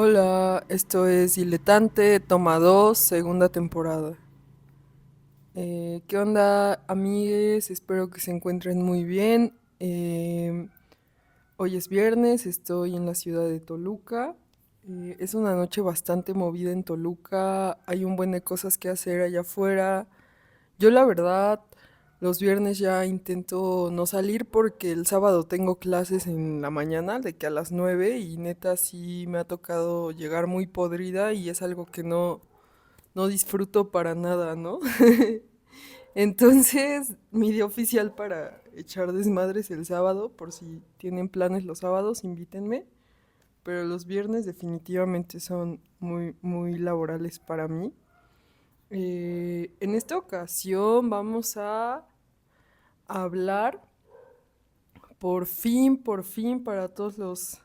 Hola, esto es Diletante, toma 2, segunda temporada. ¿Qué onda, amigues? Espero que se encuentren muy bien. Hoy es viernes, estoy en la ciudad de Toluca. Es una noche bastante movida en Toluca, hay un buen de cosas que hacer allá afuera. Yo la verdad, los viernes ya intento no salir porque el sábado tengo clases en la mañana, de que a las 9 y neta sí me ha tocado llegar muy podrida y es algo que no disfruto para nada, ¿no? Entonces, mi día oficial para echar desmadres el sábado, por si tienen planes los sábados, invítenme, pero los viernes definitivamente son muy laborales para mí. En esta ocasión vamos a hablar, por fin, para todos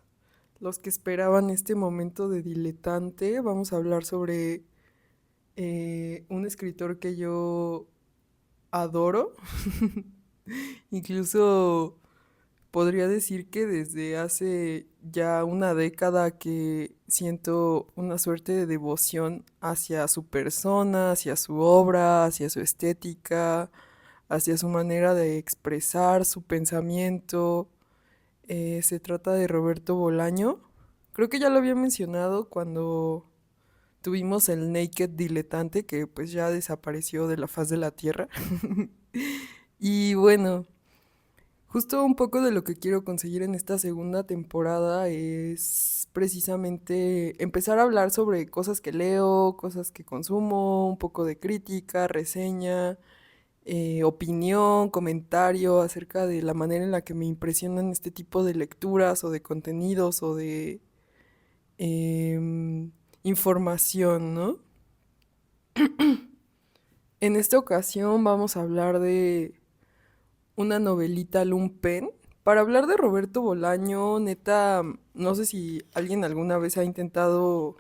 los que esperaban este momento de diletante, vamos a hablar sobre un escritor que yo adoro. Incluso podría decir que desde hace ya una década que siento una suerte de devoción hacia su persona, hacia su obra, hacia su estética, hacia su manera de expresar su pensamiento. Se trata de Roberto Bolaño. Creo que ya lo había mencionado cuando tuvimos el Naked Diletante, que pues ya desapareció de la faz de la Tierra. Y bueno, justo un poco de lo que quiero conseguir en esta segunda temporada es precisamente empezar a hablar sobre cosas que leo, cosas que consumo, un poco de crítica, reseña, opinión, comentario acerca de la manera en la que me impresionan este tipo de lecturas o de contenidos o de información, ¿no? En esta ocasión vamos a hablar de una novelita lumpen. Para hablar de Roberto Bolaño, neta, no sé si alguien alguna vez ha intentado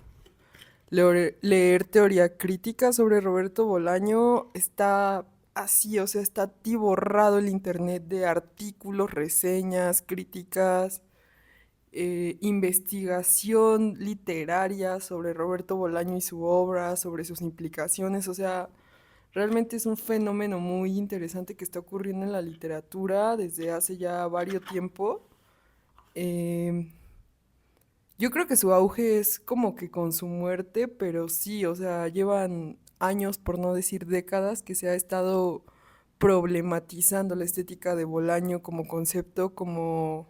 leer teoría crítica sobre Roberto Bolaño. Está así, o sea, está atiborrado el internet de artículos, reseñas, críticas, investigación literaria sobre Roberto Bolaño y su obra, sobre sus implicaciones, o sea, realmente es un fenómeno muy interesante que está ocurriendo en la literatura desde hace ya varios tiempo. Eh, yo creo que su auge es como que con su muerte, pero sí, o sea, llevan años, por no decir décadas, que se ha estado problematizando la estética de Bolaño como concepto, como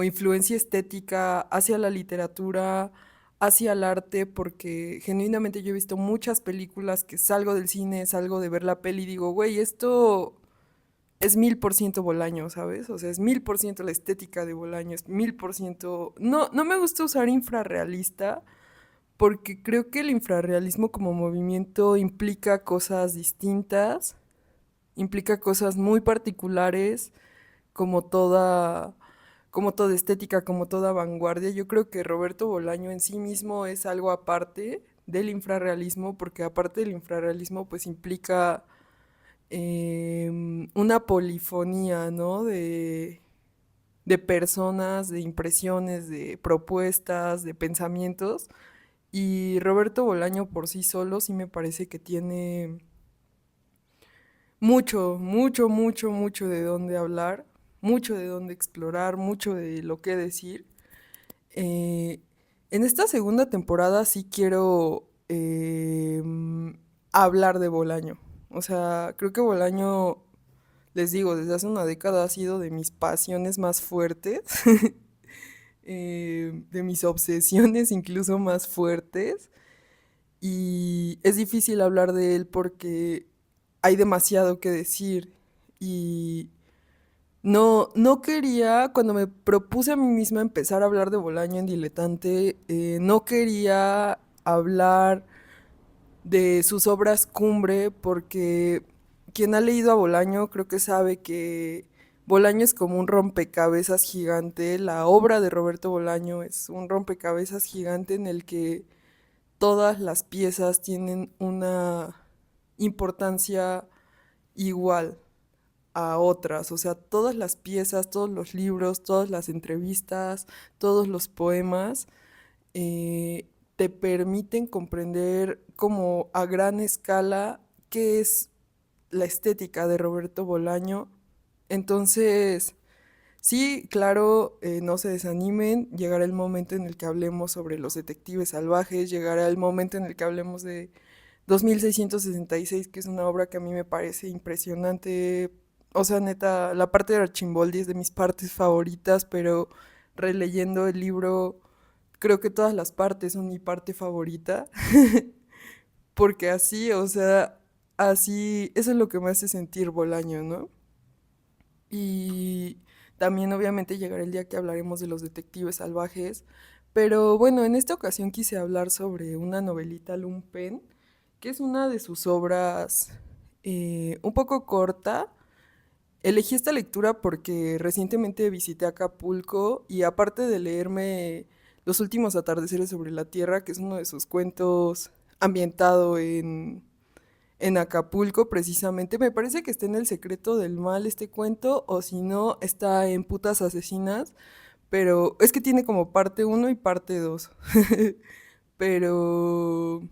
influencia estética hacia la literatura, hacia el arte, porque genuinamente yo he visto muchas películas que salgo del cine, salgo de ver la peli y digo, güey, esto es 1000% Bolaño, ¿sabes? O sea, es 1000% la estética de Bolaño, es 1000%. No me gusta usar infrarrealista porque creo que el infrarrealismo como movimiento implica cosas distintas, implica cosas muy particulares, como toda, como toda estética, como toda vanguardia. Yo creo que Roberto Bolaño en sí mismo es algo aparte del infrarrealismo, porque aparte del infrarrealismo pues implica una polifonía, ¿no? De personas, de impresiones, de propuestas, de pensamientos. Y Roberto Bolaño por sí solo sí me parece que tiene mucho de dónde hablar, mucho de dónde explorar, mucho de lo que decir. Eh, en esta segunda temporada sí quiero hablar de Bolaño. O sea, creo que Bolaño, les digo, desde hace una década ha sido de mis pasiones más fuertes, de mis obsesiones incluso más fuertes. Y es difícil hablar de él porque hay demasiado que decir. Y no quería, cuando me propuse a mí misma empezar a hablar de Bolaño en Diletante, no quería hablar de sus obras cumbre porque quien ha leído a Bolaño creo que sabe que Bolaño es como un rompecabezas gigante. La obra de Roberto Bolaño es un rompecabezas gigante en el que todas las piezas tienen una importancia igual a otras, o sea, todas las piezas, todos los libros, todas las entrevistas, todos los poemas te permiten comprender como a gran escala qué es la estética de Roberto Bolaño. Entonces, sí, claro, no se desanimen, llegará el momento en el que hablemos sobre los detectives salvajes, llegará el momento en el que hablemos de 2666, que es una obra que a mí me parece impresionante. O sea, neta, la parte de Archimboldi es de mis partes favoritas, pero releyendo el libro, creo que todas las partes son mi parte favorita, porque así, o sea, así, eso es lo que me hace sentir Bolaño, ¿no? Y también obviamente llegará el día que hablaremos de los detectives salvajes. Pero bueno, en esta ocasión quise hablar sobre una novelita Lumpen, que es una de sus obras un poco corta. Elegí esta lectura porque recientemente visité Acapulco y aparte de leerme Los últimos atardeceres sobre la Tierra, que es uno de sus cuentos ambientado en Acapulco precisamente. Me parece que está en El secreto del mal este cuento, o si no, está en Putas asesinas, pero es que tiene como parte uno y parte 2. Pero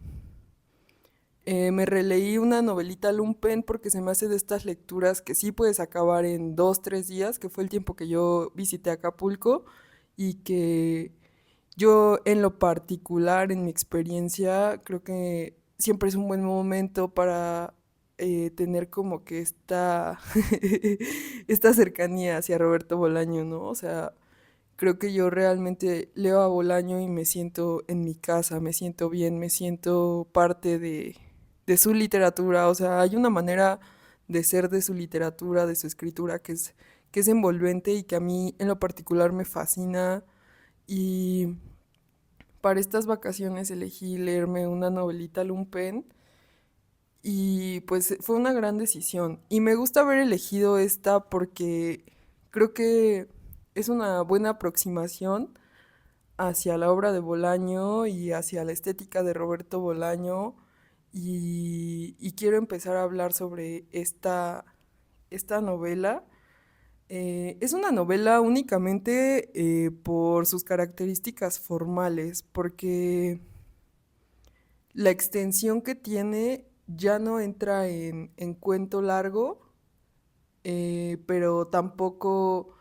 me releí una novelita Lumpen porque se me hace de estas lecturas que sí puedes acabar en 2, 3 días, que fue el tiempo que yo visité Acapulco y que yo en lo particular, en mi experiencia, creo que siempre es un buen momento para tener como que esta cercanía hacia Roberto Bolaño, ¿no? O sea, creo que yo realmente leo a Bolaño y me siento en mi casa, me siento bien, me siento parte de su literatura. O sea, hay una manera de ser de su literatura, de su escritura, que es envolvente y que a mí en lo particular me fascina. Y para estas vacaciones elegí leerme una novelita Lumpen y pues fue una gran decisión. Y me gusta haber elegido esta porque creo que es una buena aproximación hacia la obra de Bolaño y hacia la estética de Roberto Bolaño. Y quiero empezar a hablar sobre esta novela. Es una novela únicamente por sus características formales, porque la extensión que tiene ya no entra en cuento largo, pero tampoco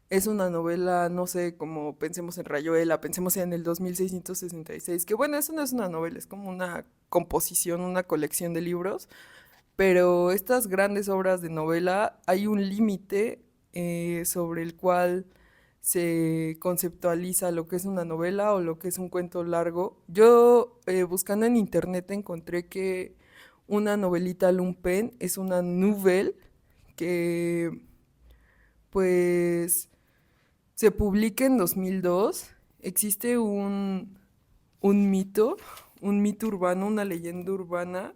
es una novela, no sé, como pensemos en Rayuela, pensemos en el 2666, que bueno, eso no es una novela, es como una composición, una colección de libros, pero estas grandes obras de novela hay un límite sobre el cual se conceptualiza lo que es una novela o lo que es un cuento largo. Yo buscando en internet encontré que una novelita Lumpen es una nouvelle que pues se publica en 2002. Existe un mito, un mito urbano, una leyenda urbana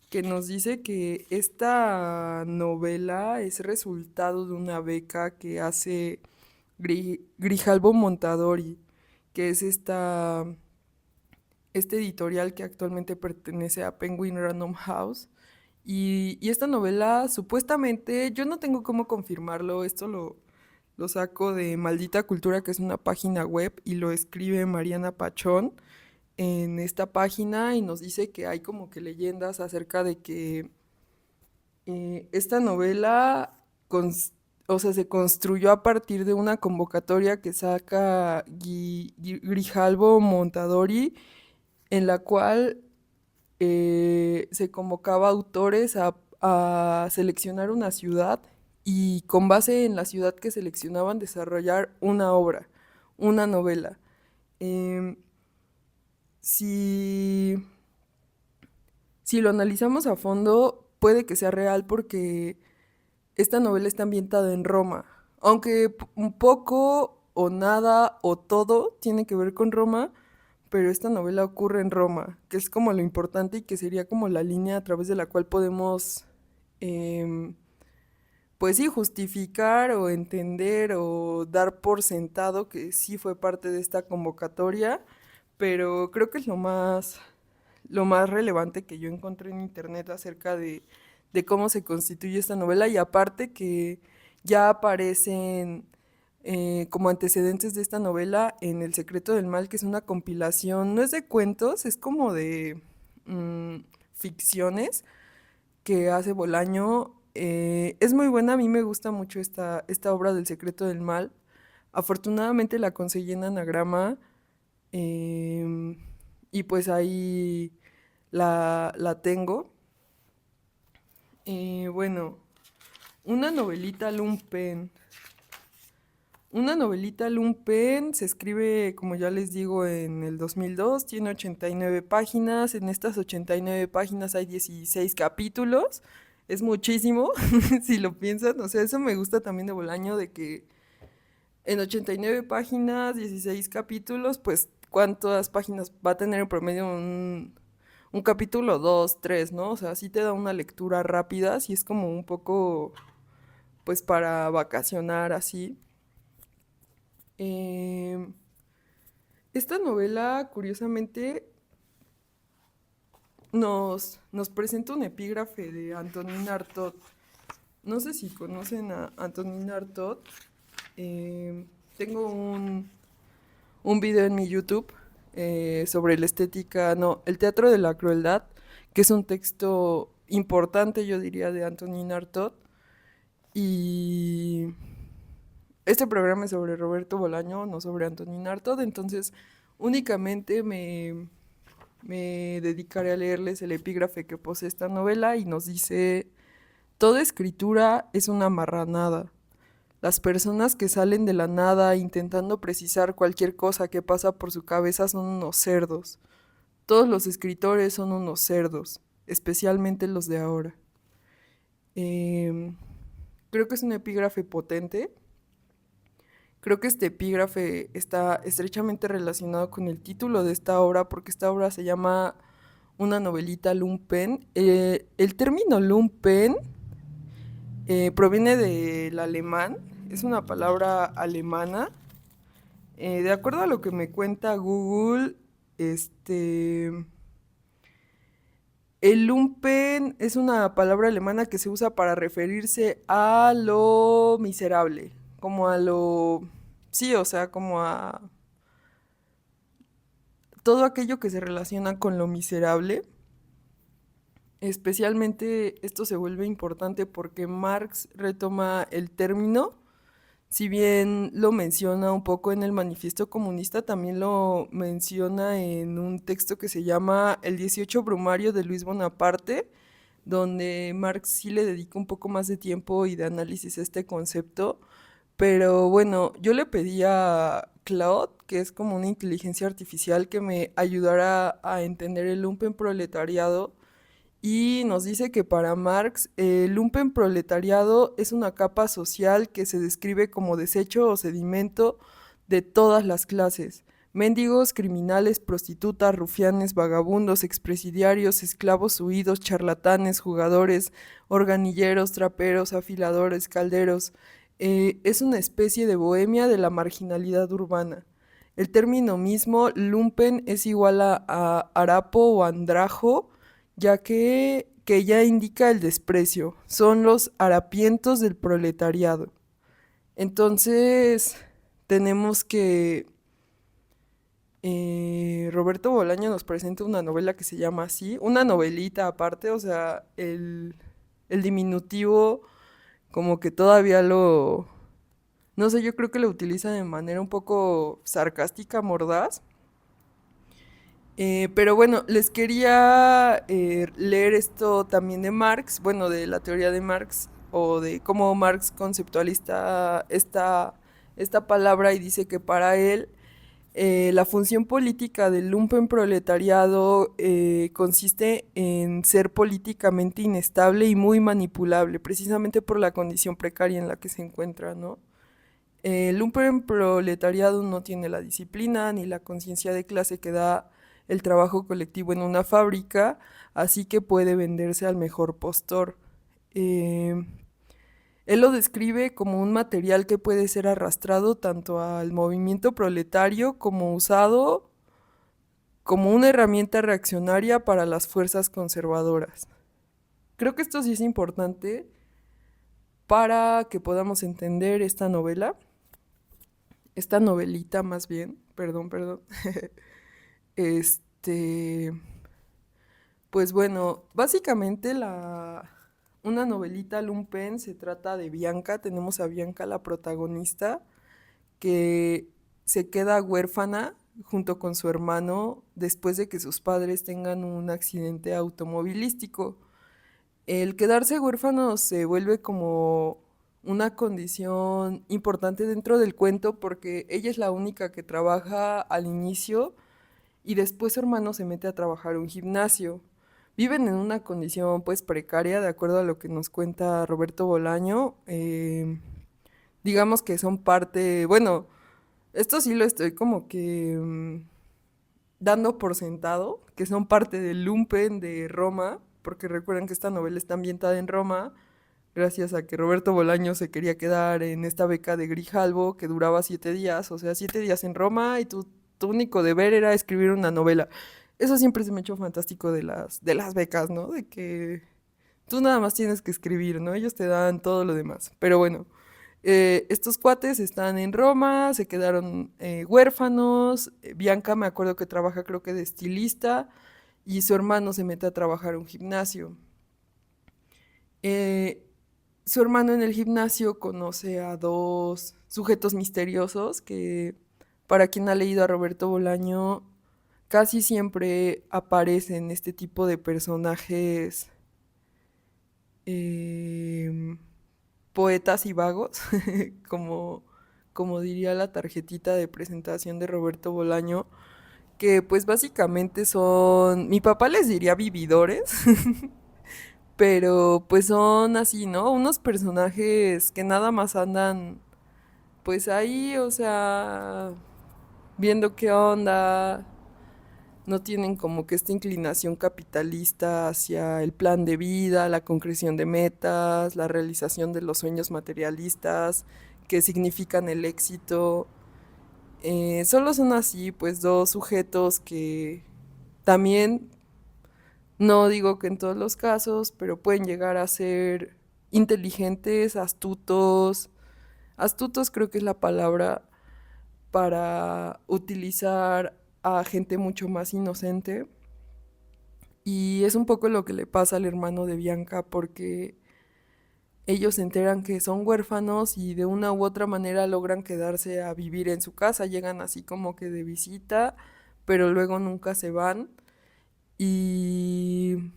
que nos dice que esta novela es resultado de una beca que hace Grijalbo Montadori, que es este editorial que actualmente pertenece a Penguin Random House. Y esta novela, supuestamente, yo no tengo cómo confirmarlo, esto lo saco de Maldita Cultura, que es una página web, y lo escribe Mariana Pachón en esta página y nos dice que hay como que leyendas acerca de que esta novela, o sea, se construyó a partir de una convocatoria que saca Grijalbo Montadori, en la cual se convocaba autores a seleccionar una ciudad y con base en la ciudad que seleccionaban desarrollar una obra, una novela. Em, si Si lo analizamos a fondo, puede que sea real porque esta novela está ambientada en Roma. Aunque un poco o nada o todo tiene que ver con Roma, pero esta novela ocurre en Roma, que es como lo importante y que sería como la línea a través de la cual podemos, em, pues sí, justificar o entender o dar por sentado que sí fue parte de esta convocatoria, pero creo que es lo más relevante que yo encontré en internet acerca de cómo se constituye esta novela y aparte que ya aparecen como antecedentes de esta novela en El secreto del mal, que es una compilación, no es de cuentos, es como de mm, ficciones que hace Bolaño. Es muy buena, a mí me gusta mucho esta obra del secreto del mal. Afortunadamente la conseguí en anagrama, em, y pues ahí la tengo. Bueno, una novelita lumpen. Una novelita lumpen se escribe, como ya les digo, en el 2002, tiene 89 páginas, en estas 89 páginas hay 16 capítulos, es muchísimo, si lo piensan, o sea, eso me gusta también de Bolaño, de que en 89 páginas, 16 capítulos, pues cuántas páginas va a tener en promedio un capítulo, dos, tres, ¿no? O sea, sí te da una lectura rápida, sí es como un poco, pues para vacacionar así. Em, Esta novela, curiosamente, nos presenta un epígrafe de Antonin Artaud. No sé si conocen a Antonin Artaud. Eh, Tengo un video en mi YouTube sobre la estética, no, el teatro de la crueldad, que es un texto importante, yo diría, de Antonin Artaud. Y este programa es sobre Roberto Bolaño, no sobre Antonin Artaud, entonces únicamente me dedicaré a leerles el epígrafe que posee esta novela y nos dice: toda escritura es una marranada. Las personas que salen de la nada intentando precisar cualquier cosa que pasa por su cabeza son unos cerdos. Todos los escritores son unos cerdos, especialmente los de ahora. Em, Creo que es un epígrafe potente. Creo que este epígrafe está estrechamente relacionado con el título de esta obra, porque esta obra se llama Una novelita lumpen. El término lumpen proviene del alemán, es una palabra alemana. De acuerdo a lo que me cuenta Google, este, el lumpen es una palabra alemana que se usa para referirse a lo miserable, como a lo, sí, o sea, como a todo aquello que se relaciona con lo miserable. Especialmente esto se vuelve importante porque Marx retoma el término, si bien lo menciona un poco en el Manifiesto Comunista, también lo menciona en un texto que se llama El 18 Brumario de Luis Bonaparte, donde Marx sí le dedica un poco más de tiempo y de análisis a este concepto. Pero bueno, yo le pedí a Claude, que es como una inteligencia artificial, que me ayudara a entender el lumpen proletariado, y nos dice que para Marx el lumpenproletariado es una capa social que se describe como desecho o sedimento de todas las clases: mendigos, criminales, prostitutas, rufianes, vagabundos, expresidiarios, esclavos huidos, charlatanes, jugadores, organilleros, traperos, afiladores, calderos. Es una especie de bohemia de la marginalidad urbana. El término mismo, lumpen, es igual a harapo o andrajo, ya que ya indica el desprecio. Son los harapientos del proletariado. Entonces, tenemos que Roberto Bolaño nos presenta una novela que se llama así, una novelita aparte, o sea, el diminutivo como que todavía lo, no sé, yo creo que lo utiliza de manera un poco sarcástica, mordaz. Pero bueno, les quería leer esto también de Marx, bueno, de la teoría de Marx, o de cómo Marx conceptualiza esta palabra, y dice que para él la función política del lumpenproletariado consiste en ser políticamente inestable y muy manipulable, precisamente por la condición precaria en la que se encuentra, ¿no? El lumpenproletariado no tiene la disciplina ni la conciencia de clase que da el trabajo colectivo en una fábrica, así que puede venderse al mejor postor. Eh, Él lo describe como un material que puede ser arrastrado tanto al movimiento proletario como usado como una herramienta reaccionaria para las fuerzas conservadoras. Creo que esto sí es importante para que podamos entender esta novela. esta novelita más bien, perdón, este, pues bueno, básicamente una novelita Lumpen se trata de Bianca, tenemos a Bianca la protagonista, que se queda huérfana junto con su hermano después de que sus padres tengan un accidente automovilístico. El quedarse huérfano se vuelve como una condición importante dentro del cuento porque ella es la única que trabaja al inicio y después su hermano se mete a trabajar en un gimnasio. Viven en una condición pues precaria, de acuerdo a lo que nos cuenta Roberto Bolaño. Digamos que son parte, bueno, esto sí lo estoy como que dando por sentado, que son parte del lumpen de Roma, porque recuerden que esta novela está ambientada en Roma, gracias a que Roberto Bolaño se quería quedar en esta beca de Grijalbo que duraba 7 días, o sea, 7 días en Roma y tu único deber era escribir una novela. Eso siempre se me echó fantástico de las becas, ¿no? De que tú nada más tienes que escribir, ¿no? Ellos te dan todo lo demás. Pero bueno, estos cuates están en Roma, se quedaron huérfanos. Bianca me acuerdo que trabaja creo que de estilista y su hermano se mete a trabajar en un gimnasio. Eh, Su hermano en el gimnasio conoce a dos sujetos misteriosos que, para quien ha leído a Roberto Bolaño, casi siempre aparecen este tipo de personajes em, poetas y vagos, como, como diría la tarjetita de presentación de Roberto Bolaño, que pues básicamente son, mi papá les diría vividores, pero pues son así, ¿no? Unos personajes que nada más andan pues ahí, o sea, viendo qué onda, no tienen como que esta inclinación capitalista hacia el plan de vida, la concreción de metas, la realización de los sueños materialistas que significan el éxito. Solo son así, pues, dos sujetos que también, no digo que en todos los casos, pero pueden llegar a ser inteligentes, astutos. Astutos creo que es la palabra para utilizar a gente mucho más inocente. Y es un poco lo que le pasa al hermano de Bianca porque ellos se enteran que son huérfanos y de una u otra manera logran quedarse a vivir en su casa, llegan así como que de visita, pero luego nunca se van y,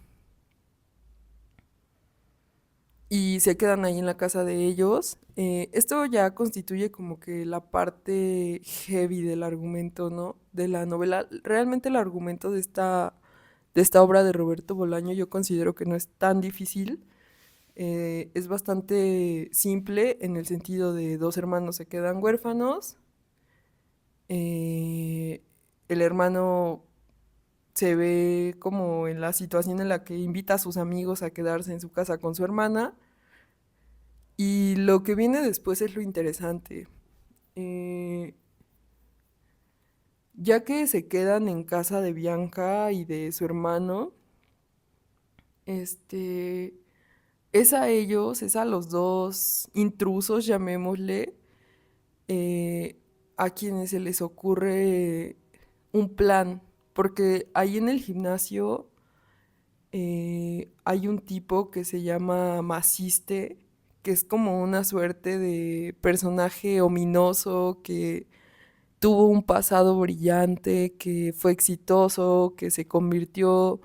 y se quedan ahí en la casa de ellos. Esto ya constituye como que la parte heavy del argumento, ¿no? De la novela. Realmente el argumento de esta obra de Roberto Bolaño yo considero que no es tan difícil. Es bastante simple en el sentido de dos hermanos se quedan huérfanos. El hermano se ve como en la situación en la que invita a sus amigos a quedarse en su casa con su hermana. Y lo que viene después es lo interesante. Eh, ya que se quedan en casa de Bianca y de su hermano, este, es a los dos intrusos, llamémosle, eh, a quienes se les ocurre un plan, porque ahí en el gimnasio hay un tipo que se llama Maciste, que es como una suerte de personaje ominoso que tuvo un pasado brillante, que fue exitoso, que se convirtió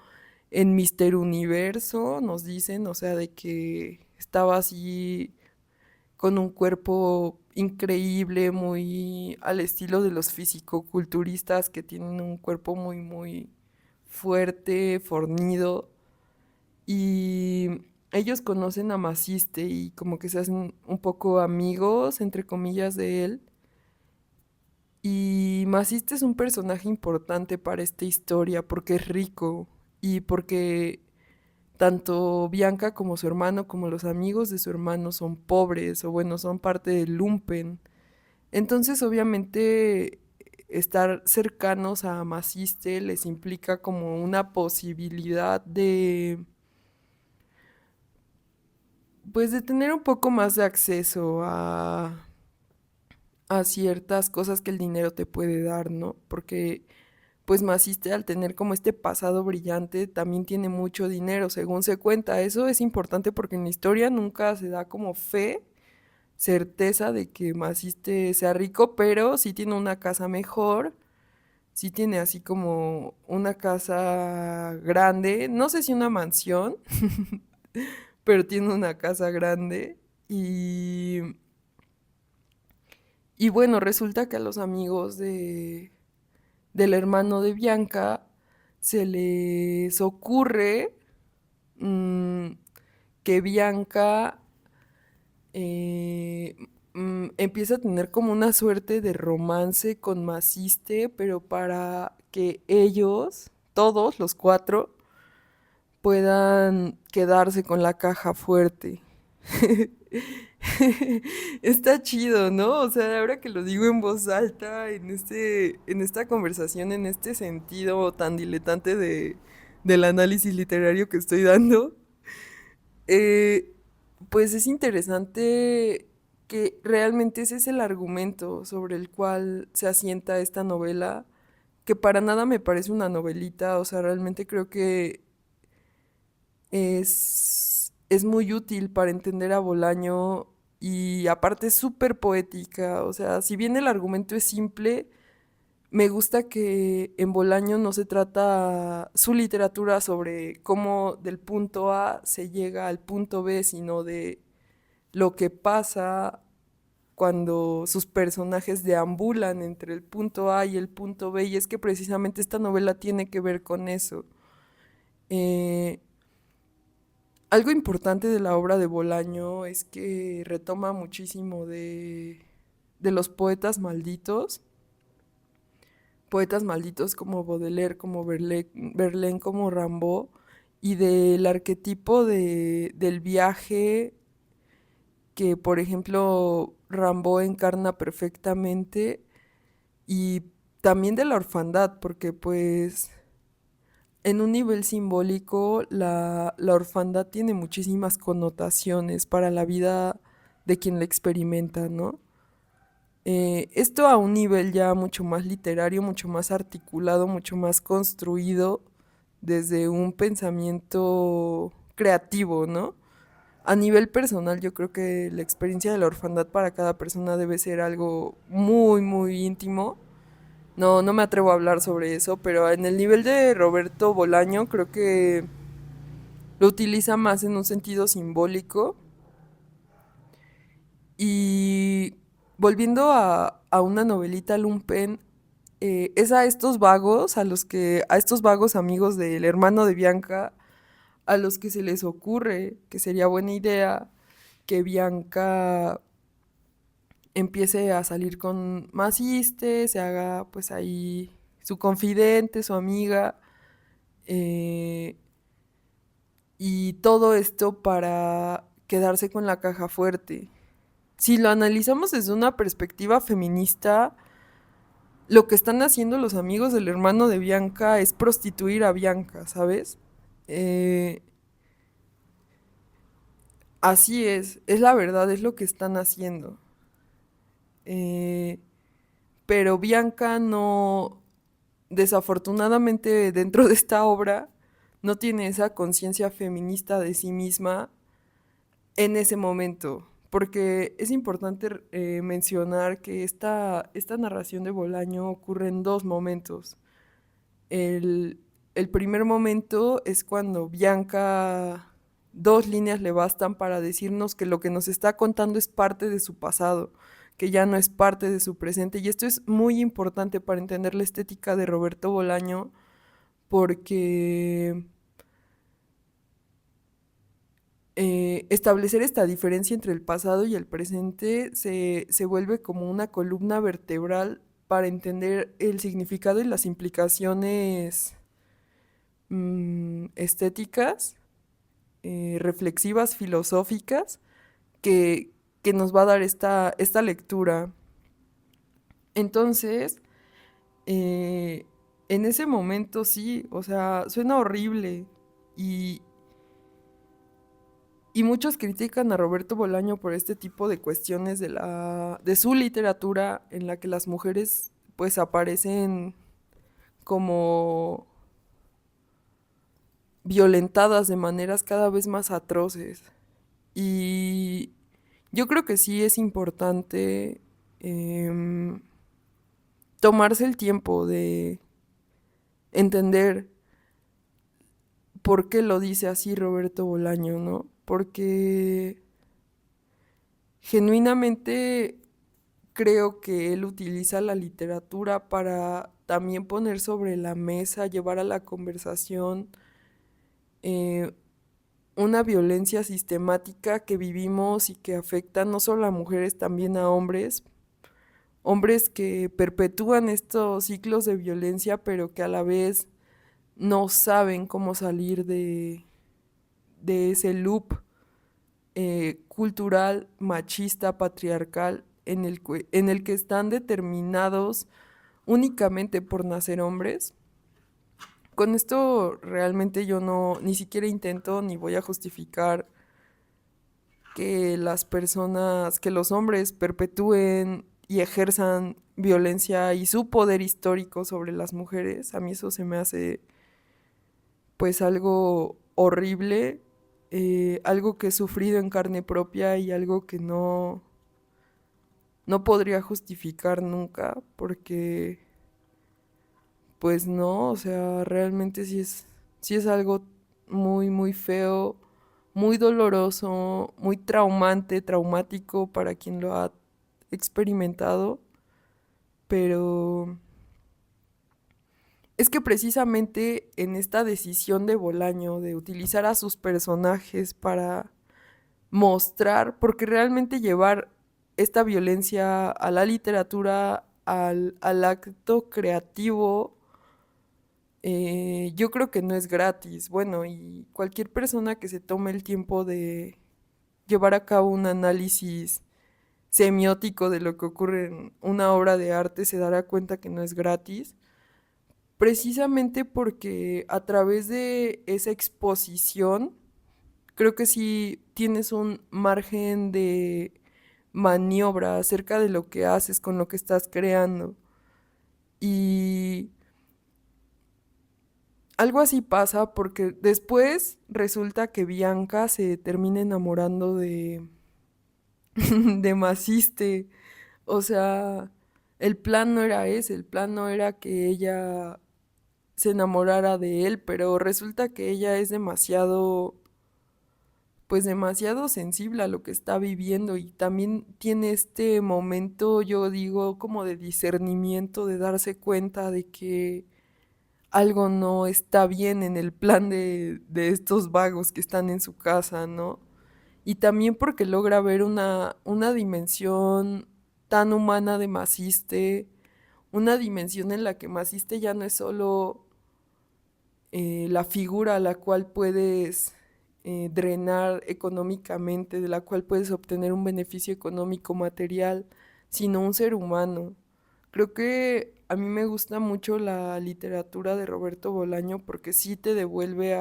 en Mister Universo, nos dicen, o sea, de que estaba así con un cuerpo increíble, muy al estilo de los fisicoculturistas que tienen un cuerpo muy, muy fuerte, fornido. Y ellos conocen a Maciste y como que se hacen un poco amigos, entre comillas, de él. Y Maciste es un personaje importante para esta historia porque es rico y porque tanto Bianca como su hermano, como los amigos de su hermano son pobres o bueno, son parte del lumpen. Entonces, obviamente, estar cercanos a Maciste les implica como una posibilidad pues de tener un poco más de acceso a ciertas cosas que el dinero te puede dar, ¿no? Porque pues Maciste al tener como este pasado brillante también tiene mucho dinero, según se cuenta. Eso es importante porque en la historia nunca se da como fe, certeza de que Maciste sea rico, pero sí tiene una casa mejor, sí tiene así como una casa grande, no sé si una mansión, pero tiene una casa grande y, y bueno, resulta que a los amigos del hermano de Bianca se les ocurre mm, que Bianca eh, empieza a tener como una suerte de romance con Maciste, pero para que ellos, todos los cuatro, puedan quedarse con la caja fuerte. Está chido, ¿no? O sea, ahora que lo digo en voz alta, en esta conversación, en este sentido tan diletante del análisis literario que estoy dando, eh, pues es interesante que realmente ese es el argumento sobre el cual se asienta esta novela, que para nada me parece una novelita, o sea, realmente creo que es muy útil para entender a Bolaño y aparte es súper poética, o sea, si bien el argumento es simple, me gusta que en Bolaño no se trata su literatura sobre cómo del punto A se llega al punto B, sino de lo que pasa cuando sus personajes deambulan entre el punto A y el punto B, y es que precisamente esta novela tiene que ver con eso. Eh, Algo importante de la obra de Bolaño es que retoma muchísimo de los poetas malditos como Baudelaire, como Verlaine, como Rimbaud, y del arquetipo del viaje que, por ejemplo, Rimbaud encarna perfectamente, y también de la orfandad, porque pues en un nivel simbólico la orfandad tiene muchísimas connotaciones para la vida de quien la experimenta, ¿no? Esto a un nivel ya mucho más literario, mucho más articulado, mucho más construido desde un pensamiento creativo, ¿no? A nivel personal, yo creo que la experiencia de la orfandad para cada persona debe ser algo muy, muy íntimo. No, no me atrevo a hablar sobre eso, pero en el nivel de Roberto Bolaño creo que lo utiliza más en un sentido simbólico. Y volviendo a una novelita Lumpen, es a estos vagos, a estos vagos amigos del hermano de Bianca, a los que se les ocurre que sería buena idea que Bianca empiece a salir con Maciste, se haga pues ahí su confidente, su amiga, eh, y todo esto para quedarse con la caja fuerte. Si lo analizamos desde una perspectiva feminista, lo que están haciendo los amigos del hermano de Bianca es prostituir a Bianca, ¿sabes? Eh, Así es la verdad, es lo que están haciendo. Eh, pero Bianca no, desafortunadamente dentro de esta obra, no tiene esa conciencia feminista de sí misma en ese momento. Porque es importante mencionar que esta narración de Bolaño ocurre en dos momentos. El, el primer momento es cuando Bianca, dos líneas le bastan para decirnos que lo que nos está contando es parte de su pasado, que ya no es parte de su presente. Y esto es muy importante para entender la estética de Roberto Bolaño, porque establecer esta diferencia entre el pasado y el presente se vuelve como una columna vertebral para entender el significado y las implicaciones estéticas, reflexivas, filosóficas, que nos va a dar esta lectura. Entonces, eh, en ese momento sí, o sea, suena horrible y, Y muchos critican a Roberto Bolaño por este tipo de cuestiones de su literatura en la que las mujeres pues aparecen como violentadas de maneras cada vez más atroces. Y yo creo que sí es importante em, tomarse el tiempo de entender por qué lo dice así Roberto Bolaño, ¿no? Porque genuinamente creo que él utiliza la literatura para también poner sobre la mesa, llevar a la conversación eh, una violencia sistemática que vivimos y que afecta no solo a mujeres, también a hombres, hombres que perpetúan estos ciclos de violencia, pero que a la vez no saben cómo salir de ese loop cultural, machista, patriarcal, en el que están determinados únicamente por nacer hombres. Con esto realmente yo no, ni siquiera intento ni voy a justificar que las personas, que los hombres perpetúen y ejerzan violencia y su poder histórico sobre las mujeres. A mí eso se me hace pues algo horrible, algo que he sufrido en carne propia y algo que no podría justificar nunca porque pues no, o sea, realmente sí es algo muy, muy feo, muy doloroso, muy traumante, traumático para quien lo ha experimentado, pero es que precisamente en esta decisión de Bolaño de utilizar a sus personajes para mostrar, porque realmente llevar esta violencia a la literatura, al acto creativo, yo creo que no es gratis. Bueno, y cualquier persona que se tome el tiempo de llevar a cabo un análisis semiótico de lo que ocurre en una obra de arte se dará cuenta que no es gratis, precisamente porque a través de esa exposición creo que sí tienes un margen de maniobra acerca de lo que haces con lo que estás creando. Y algo así pasa porque después resulta que Bianca se termina enamorando de Maciste. O sea, el plan no era ese, el plan no era que ella se enamorara de él, pero resulta que ella es demasiado, pues demasiado sensible a lo que está viviendo y también tiene este momento, yo digo, como de discernimiento, de darse cuenta de que algo no está bien en el plan de estos vagos que están en su casa, ¿no? Y también porque logra ver una dimensión tan humana de Maciste, una dimensión en la que Maciste ya no es solo la figura a la cual puedes drenar económicamente, de la cual puedes obtener un beneficio económico material, sino un ser humano. Creo que a mí me gusta mucho la literatura de Roberto Bolaño porque sí te devuelve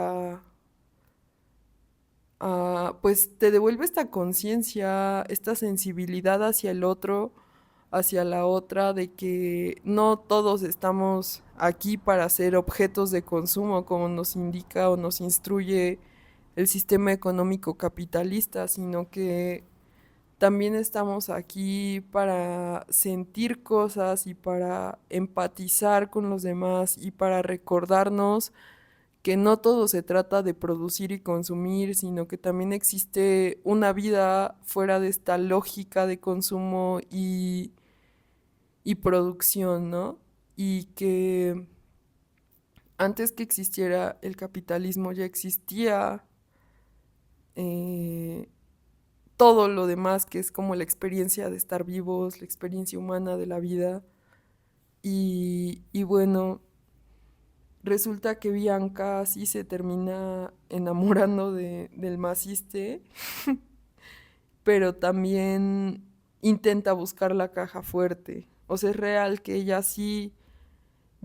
pues te devuelve esta conciencia, esta sensibilidad hacia el otro, hacia la otra, de que no todos estamos aquí para ser objetos de consumo, como nos indica o nos instruye el sistema económico capitalista, sino que también estamos aquí para sentir cosas y para empatizar con los demás y para recordarnos que no todo se trata de producir y consumir, sino que también existe una vida fuera de esta lógica de consumo y producción, ¿no? Y que antes que existiera el capitalismo ya existía eh, todo lo demás que es como la experiencia de estar vivos, la experiencia humana de la vida. Y bueno, resulta que Bianca sí se termina enamorando del Maciste, pero también intenta buscar la caja fuerte. O sea, es real que ella sí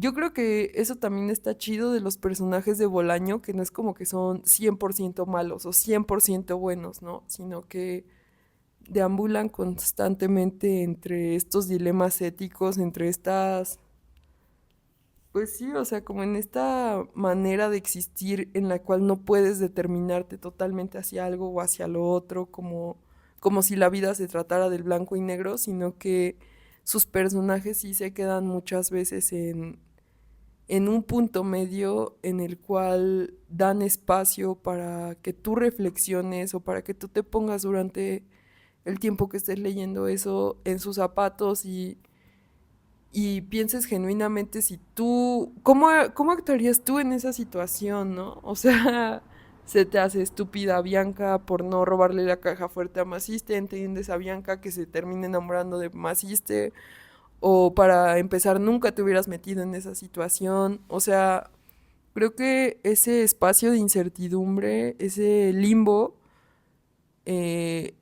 yo creo que eso también está chido de los personajes de Bolaño, que no es como que son 100% malos o 100% buenos, ¿no? Sino que deambulan constantemente entre estos dilemas éticos, entre estas, pues sí, o sea, como en esta manera de existir en la cual no puedes determinarte totalmente hacia algo o hacia lo otro, como si la vida se tratara del blanco y negro, sino que sus personajes sí se quedan muchas veces en un punto medio en el cual dan espacio para que tú reflexiones o para que tú te pongas durante el tiempo que estés leyendo eso en sus zapatos y pienses genuinamente si tú, ¿cómo actuarías tú en esa situación, no? O sea, se te hace estúpida Bianca por no robarle la caja fuerte a Maciste, entiendes a Bianca que se termine enamorando de Maciste, o para empezar nunca te hubieras metido en esa situación, o sea, creo que ese espacio de incertidumbre, ese limbo, eh,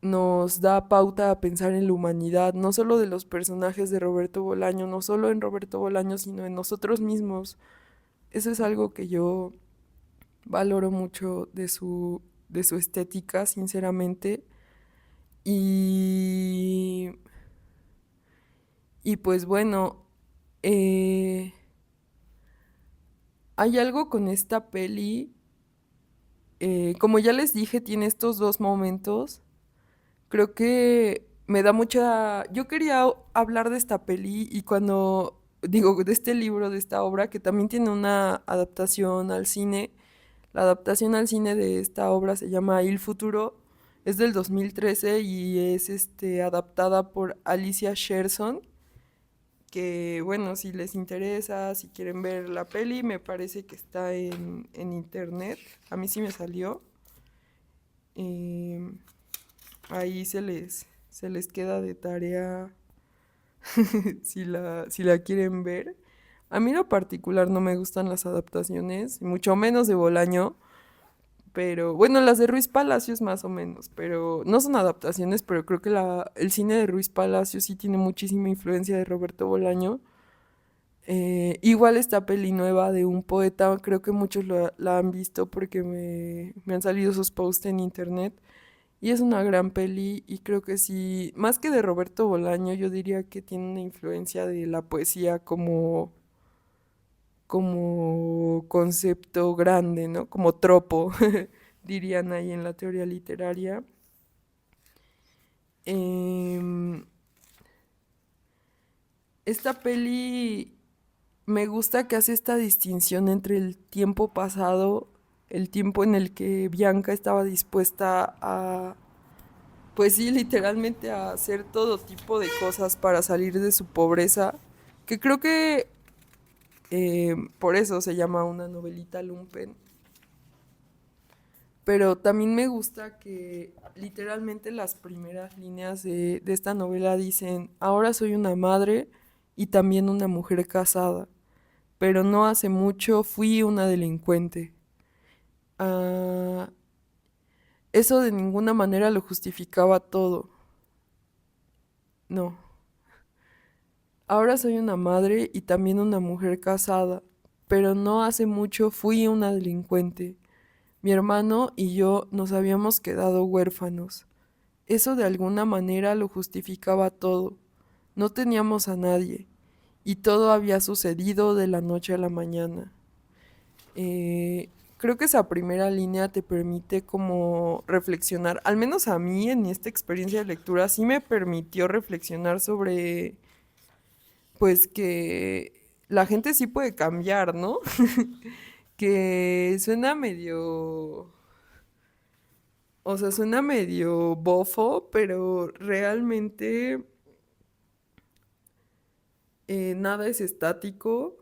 nos da pauta a pensar en la humanidad, no solo de los personajes de Roberto Bolaño, no solo en Roberto Bolaño, sino en nosotros mismos. Eso es algo que yo valoro mucho de su estética, sinceramente. Y, y pues bueno, eh, hay algo con esta peli, como ya les dije, tiene estos dos momentos. Creo que me da mucha... Yo quería hablar de esta peli y cuando digo de este libro, de esta obra, que también tiene una adaptación al cine, la adaptación al cine de esta obra se llama Il Futuro, es del 2013 y es adaptada por Alicia Sherson, que bueno, si les interesa, si quieren ver la peli, me parece que está en internet, a mí sí me salió. Em, Ahí se les queda de tarea si la quieren ver. A mí en lo particular no me gustan las adaptaciones, y mucho menos de Bolaño, pero bueno, las de Ruiz Palacios más o menos, pero no son adaptaciones, pero creo que el cine de Ruiz Palacios sí tiene muchísima influencia de Roberto Bolaño. Igual esta peli nueva de un poeta, creo que muchos la han visto porque me han salido sus posts en internet. Y es una gran peli y creo que sí, más que de Roberto Bolaño, yo diría que tiene una influencia de la poesía como concepto grande, ¿no? Como tropo, dirían ahí en la teoría literaria. Em, Esta peli me gusta que hace esta distinción entre el tiempo pasado, el tiempo en el que Bianca estaba dispuesta a, pues sí, literalmente a hacer todo tipo de cosas para salir de su pobreza, que creo que por eso se llama una novelita lumpen. Pero también me gusta que literalmente las primeras líneas de esta novela dicen, ahora soy una madre y también una mujer casada, pero no hace mucho fui una delincuente. Ah, eso de ninguna manera lo justificaba todo. No. Ahora soy una madre y también una mujer casada, pero no hace mucho fui una delincuente. Mi hermano y yo nos habíamos quedado huérfanos. Eso de alguna manera lo justificaba todo. No teníamos a nadie y todo había sucedido de la noche a la mañana. Creo que esa primera línea te permite como reflexionar, al menos a mí en esta experiencia de lectura sí me permitió reflexionar sobre pues que la gente sí puede cambiar, ¿no? Que suena medio, o sea, suena medio bofo, pero realmente nada es estático.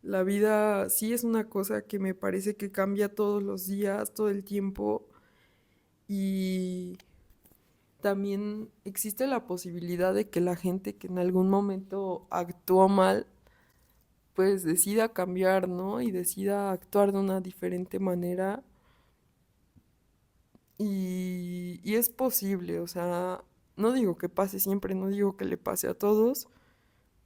La vida sí es una cosa que me parece que cambia todos los días, todo el tiempo. Y también existe la posibilidad de que la gente que en algún momento actuó mal pues decida cambiar, ¿no? Y decida actuar de una diferente manera. Y es posible, o sea, no digo que pase siempre, no digo que le pase a todos,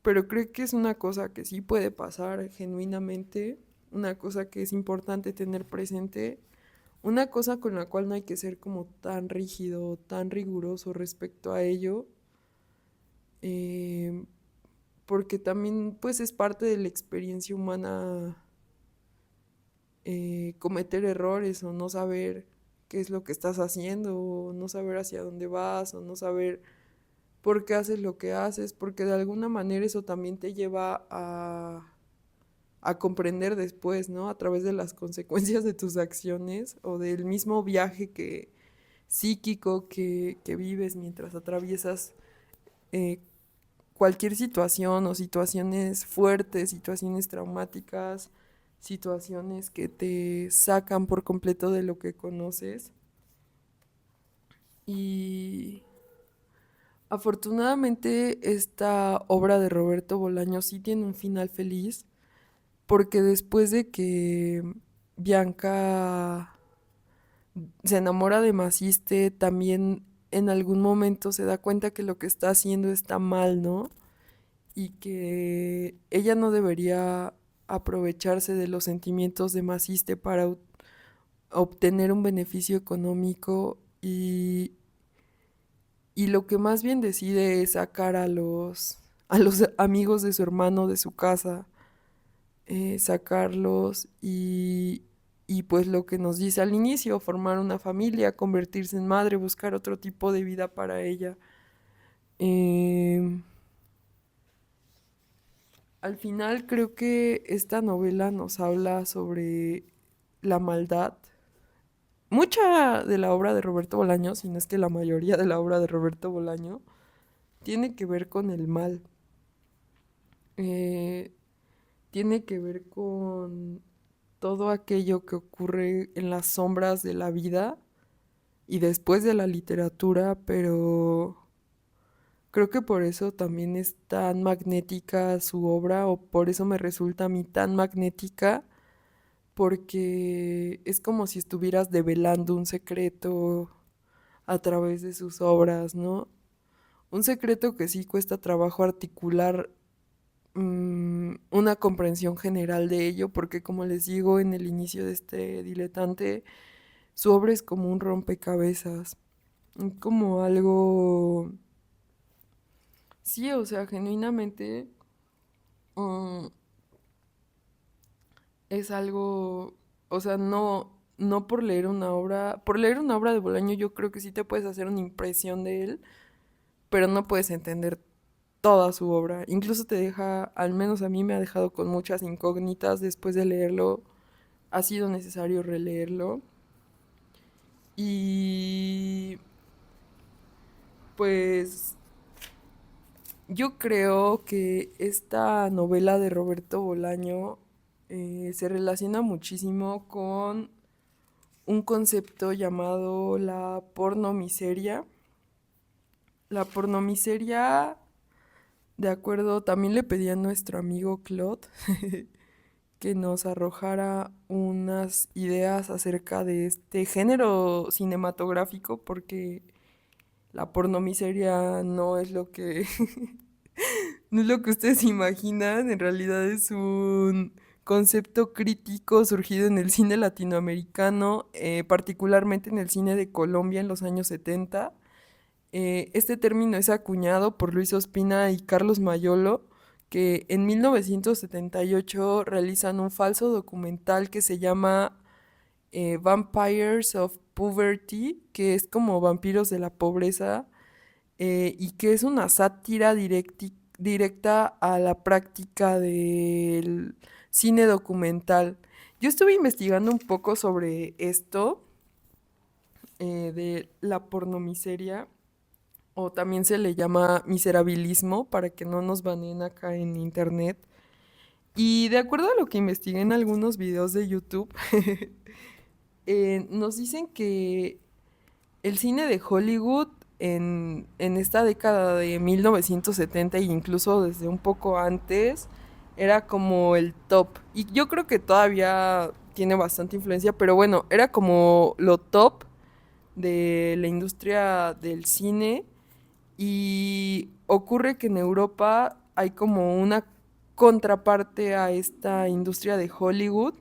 pero creo que es una cosa que sí puede pasar genuinamente, una cosa que es importante tener presente, una cosa con la cual no hay que ser como tan rígido, tan riguroso respecto a ello, eh, porque también pues es parte de la experiencia humana cometer errores o no saber qué es lo que estás haciendo, o no saber hacia dónde vas, o no saber por qué haces lo que haces, porque de alguna manera eso también te lleva a comprender después, ¿no? A través de las consecuencias de tus acciones o del mismo viaje psíquico que vives mientras atraviesas eh, cualquier situación o situaciones fuertes, situaciones traumáticas, situaciones que te sacan por completo de lo que conoces. Y afortunadamente esta obra de Roberto Bolaño sí tiene un final feliz, porque después de que Bianca se enamora de Maciste, también en algún momento se da cuenta que lo que está haciendo está mal, ¿no? Y que ella no debería aprovecharse de los sentimientos de Maciste para obtener un beneficio económico y lo que más bien decide es sacar a los amigos de su hermano de su casa, sacarlos y pues lo que nos dice al inicio, formar una familia, convertirse en madre, buscar otro tipo de vida para ella. Em, Al final creo que esta novela nos habla sobre la maldad. Mucha de la obra de Roberto Bolaño, si no es que la mayoría de la obra de Roberto Bolaño, tiene que ver con el mal. Eh, Tiene que ver con todo aquello que ocurre en las sombras de la vida y después de la literatura, pero creo que por eso también es tan magnética su obra, o por eso me resulta a mí tan magnética, porque es como si estuvieras develando un secreto a través de sus obras, ¿no? Un secreto que sí cuesta trabajo articular una comprensión general de ello, porque como les digo en el inicio de este diletante, su obra es como un rompecabezas, como algo, sí, o sea, genuinamente mm, es algo, o sea, no por leer una obra de Bolaño yo creo que sí te puedes hacer una impresión de él, pero no puedes entender toda su obra. Incluso te deja, al menos a mí me ha dejado con muchas incógnitas después de leerlo. Ha sido necesario releerlo. Y pues yo creo que esta novela de Roberto Bolaño se relaciona muchísimo con un concepto llamado la pornomiseria. La pornomiseria, de acuerdo, también le pedí a nuestro amigo Claude que nos arrojara unas ideas acerca de este género cinematográfico, porque la pornomiseria no es lo que no es lo que ustedes imaginan, en realidad es un concepto crítico surgido en el cine latinoamericano, particularmente en el cine de Colombia en los años 70. Este término es acuñado por Luis Ospina y Carlos Mayolo, que en 1978 realizan un falso documental que se llama Vampires of Poverty, que es como vampiros de la pobreza, y que es una sátira directa a la práctica del cine documental. Yo estuve investigando un poco sobre esto, de la pornomiseria, o también se le llama miserabilismo, para que no nos baneen acá en internet. Y de acuerdo a lo que investigué en algunos videos de YouTube, nos dicen que el cine de Hollywood en esta década de 1970 e incluso desde un poco antes era como el top. Y yo creo que todavía tiene bastante influencia, pero bueno, era como lo top de la industria del cine. Y ocurre que en Europa hay como una contraparte a esta industria de Hollywood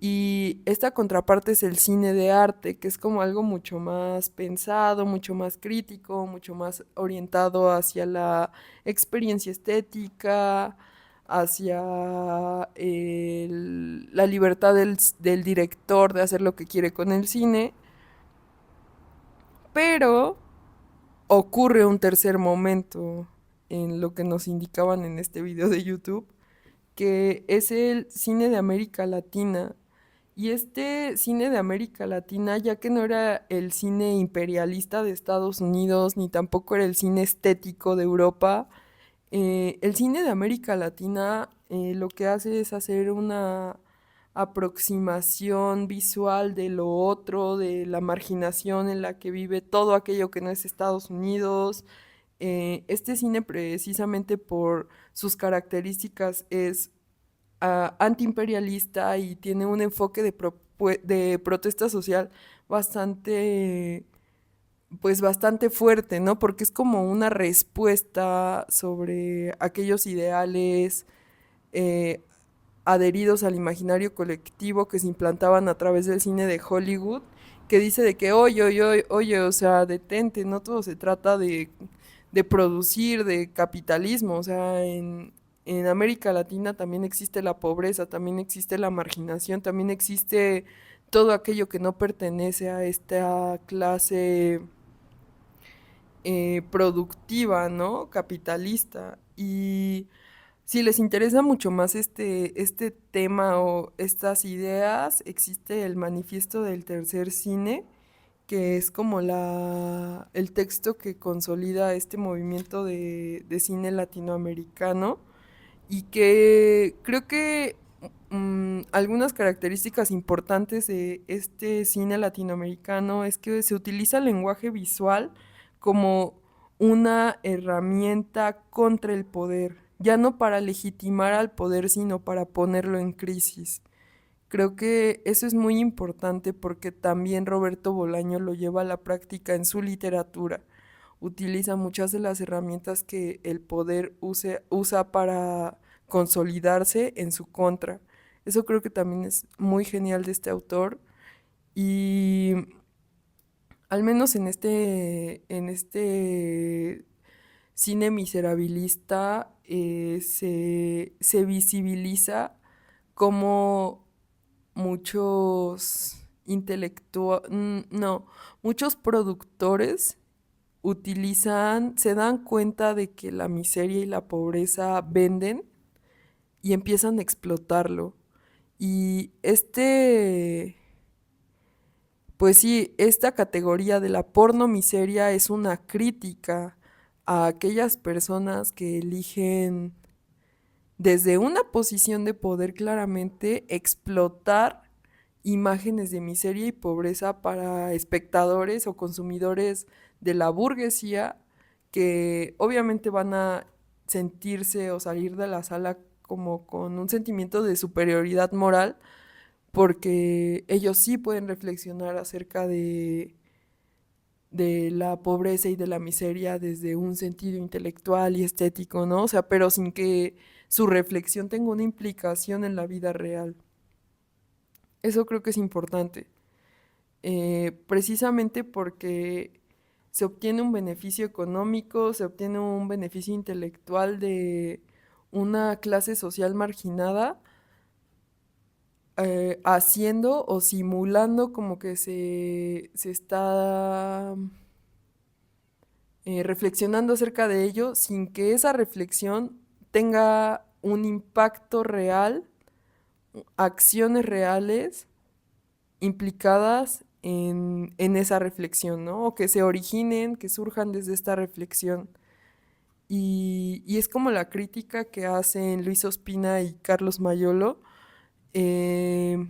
y esta contraparte es el cine de arte, que es como algo mucho más pensado, mucho más crítico, mucho más orientado hacia la experiencia estética, hacia la libertad del director de hacer lo que quiere con el cine, pero ocurre un tercer momento en lo que nos indicaban en este video de YouTube, que es el cine de América Latina. Y este cine de América Latina, ya que no era el cine imperialista de Estados Unidos, ni tampoco era el cine estético de Europa, el cine de América Latina lo que hace es hacer una aproximación visual de lo otro, de la marginación en la que vive todo aquello que no es Estados Unidos. Este cine precisamente por sus características es antiimperialista y tiene un enfoque de protesta social bastante, pues bastante fuerte, ¿no? Porque es como una respuesta sobre aquellos ideales eh, adheridos al imaginario colectivo que se implantaban a través del cine de Hollywood, que dice de que, oye, oye, oye, oye, o sea, detente, no todo se trata de producir, de capitalismo, o sea, en América Latina también existe la pobreza, también existe la marginación, también existe todo aquello que no pertenece a esta clase productiva, ¿no? Capitalista. Y si les interesa mucho más este tema o estas ideas, existe el Manifiesto del Tercer Cine, que es como el texto que consolida este movimiento de cine latinoamericano y que creo que algunas características importantes de este cine latinoamericano es que se utiliza el lenguaje visual como una herramienta contra el poder, ya no para legitimar al poder, sino para ponerlo en crisis. Creo que eso es muy importante porque también Roberto Bolaño lo lleva a la práctica en su literatura. Utiliza muchas de las herramientas que el poder usa para consolidarse en su contra. Eso creo que también es muy genial de este autor y al menos en este cine miserabilista se visibiliza como no, muchos productores se dan cuenta de que la miseria y la pobreza venden y empiezan a explotarlo. Y pues sí, esta categoría de la porno miseria es una crítica a aquellas personas que eligen desde una posición de poder claramente explotar imágenes de miseria y pobreza para espectadores o consumidores de la burguesía que obviamente van a sentirse o salir de la sala como con un sentimiento de superioridad moral porque ellos sí pueden reflexionar acerca de la pobreza y de la miseria desde un sentido intelectual y estético, ¿no? O sea, pero sin que su reflexión tenga una implicación en la vida real. Eso creo que es importante, precisamente porque se obtiene un beneficio económico, se obtiene un beneficio intelectual de una clase social marginada, haciendo o simulando como que se está reflexionando acerca de ello sin que esa reflexión tenga un impacto real, acciones reales implicadas en esa reflexión, ¿no? O que se originen, que surjan desde esta reflexión. Y es como la crítica que hacen Luis Ospina y Carlos Mayolo eh,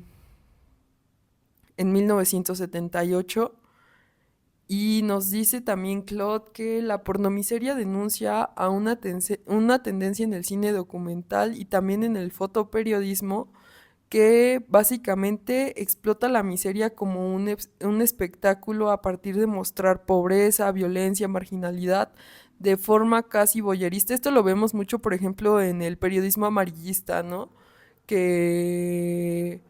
en 1978. Y nos dice también Claude que la pornomiseria denuncia a una tendencia en el cine documental y también en el fotoperiodismo que básicamente explota la miseria como un espectáculo a partir de mostrar pobreza, violencia, marginalidad de forma casi voyerista. Esto lo vemos mucho, por ejemplo, en el periodismo amarillista, ¿no? Que